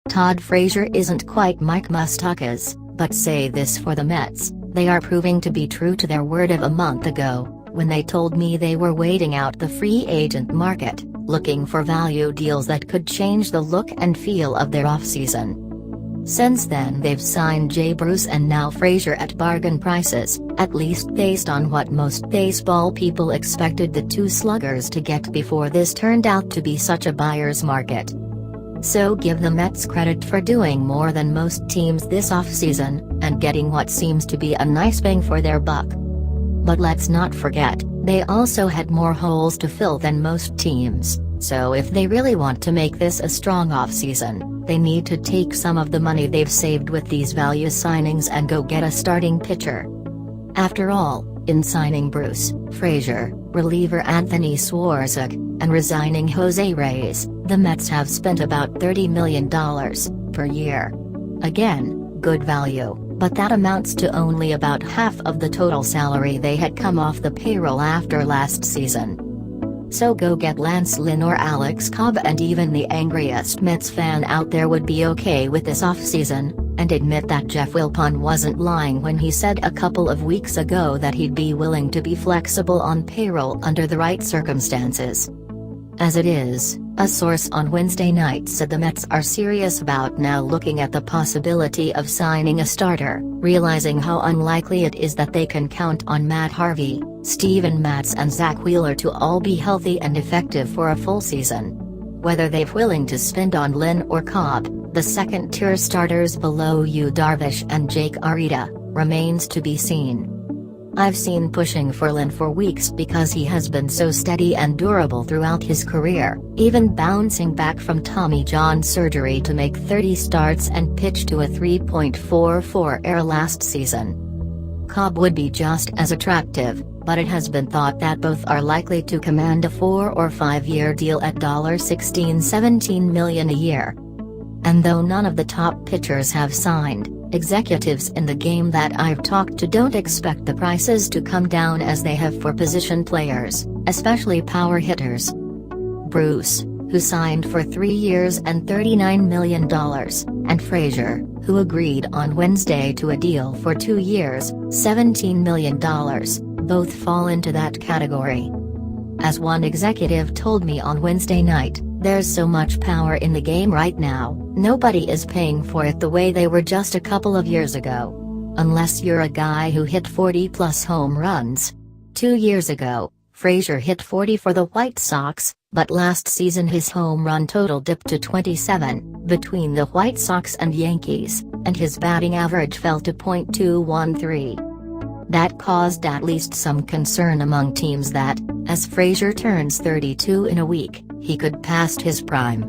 Todd Frazier isn't quite Mike Moustakas, but say this for the Mets, they are proving to be true to their word of a month ago, when they told me they were waiting out the free agent market, looking for value deals that could change the look and feel of their offseason. Since then they've signed Jay Bruce and now Frazier at bargain prices, at least based on what most baseball people expected the two sluggers to get before this turned out to be such a buyer's market. So give the Mets credit for doing more than most teams this offseason, and getting what seems to be a nice bang for their buck. But let's not forget, they also had more holes to fill than most teams, so if they really want to make this a strong offseason, they need to take some of the money they've saved with these value signings and go get a starting pitcher. After all, in signing Bruce, Frazier, reliever Anthony Swarzak, and resigning Jose Reyes, the Mets have spent about $30 million per year. Again, good value, but that amounts to only about half of the total salary they had come off the payroll after last season. So go get Lance Lynn or Alex Cobb, and even the angriest Mets fan out there would be okay with this offseason, and admit that Jeff Wilpon wasn't lying when he said a couple of weeks ago that he'd be willing to be flexible on payroll under the right circumstances. As it is, a source on Wednesday night said the Mets are serious about now looking at the possibility of signing a starter, realizing how unlikely it is that they can count on Matt Harvey, Steven Matz and Zach Wheeler to all be healthy and effective for a full season. Whether they're willing to spend on Lynn or Cobb, the second-tier starters below Yu Darvish and Jake Arrieta, remains to be seen. I've seen pushing for Lynn for weeks because he has been so steady and durable throughout his career, even bouncing back from Tommy John surgery to make 30 starts and pitch to a 3.44 ERA last season. Cobb would be just as attractive, but it has been thought that both are likely to command a 4 or 5 year deal at $16–17 million a year. And though none of the top pitchers have signed, executives in the game that I've talked to don't expect the prices to come down as they have for position players, especially power hitters. Bruce, who signed for 3 years and $39 million, and Frazier, who agreed on Wednesday to a deal for 2 years, $17 million, both fall into that category. As one executive told me on Wednesday night, there's so much power in the game right now, nobody is paying for it the way they were just a couple of years ago. Unless you're a guy who hit 40+ home runs. 2 years ago, Frazier hit 40 for the White Sox, but last season his home run total dipped to 27, between the White Sox and Yankees, and his batting average fell to .213. That caused at least some concern among teams that, as Frazier turns 32 in a week, he could pass his prime.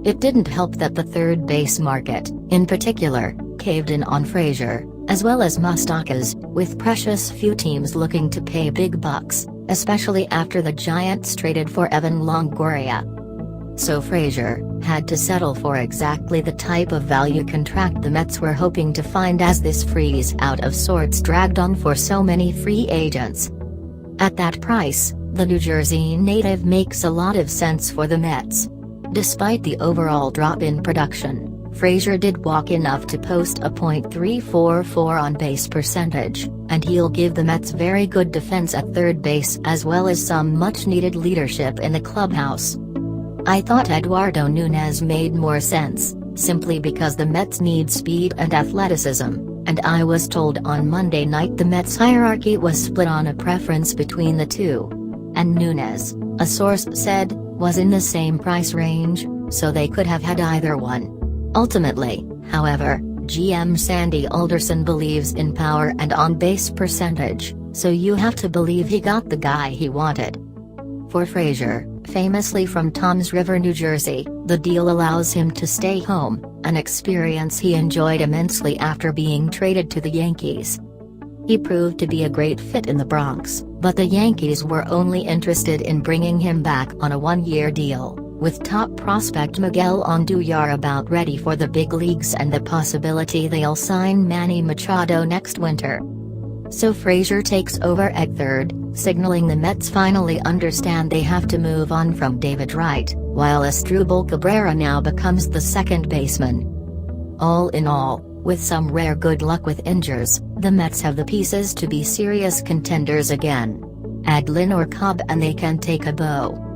It didn't help that the third base market, in particular, caved in on Frazier, as well as Moustakas, with precious few teams looking to pay big bucks, especially after the Giants traded for Evan Longoria. So Frazier had to settle for exactly the type of value contract the Mets were hoping to find as this freeze out of sorts dragged on for so many free agents. At that price, the New Jersey native makes a lot of sense for the Mets. Despite the overall drop in production, Frazier did walk enough to post a .344 on-base percentage, and he'll give the Mets very good defense at third base as well as some much-needed leadership in the clubhouse. I thought Eduardo Nunez made more sense, simply because the Mets need speed and athleticism, and I was told on Monday night the Mets hierarchy was split on a preference between the two. And Nunez, a source said, was in the same price range, so they could have had either one. Ultimately, however, GM Sandy Alderson believes in power and on-base percentage, so you have to believe he got the guy he wanted. For Frazier, famously from Toms River, New Jersey, the deal allows him to stay home, an experience he enjoyed immensely after being traded to the Yankees. He proved to be a great fit in the Bronx, but the Yankees were only interested in bringing him back on a 1-year deal, with top prospect Miguel Andujar about ready for the big leagues and the possibility they'll sign Manny Machado next winter. So Frazier takes over at third, signaling the Mets finally understand they have to move on from David Wright, while Asdrubal Cabrera now becomes the second baseman. All in all, with some rare good luck with injuries, the Mets have the pieces to be serious contenders again. Add Lynn or Cobb and they can take a bow.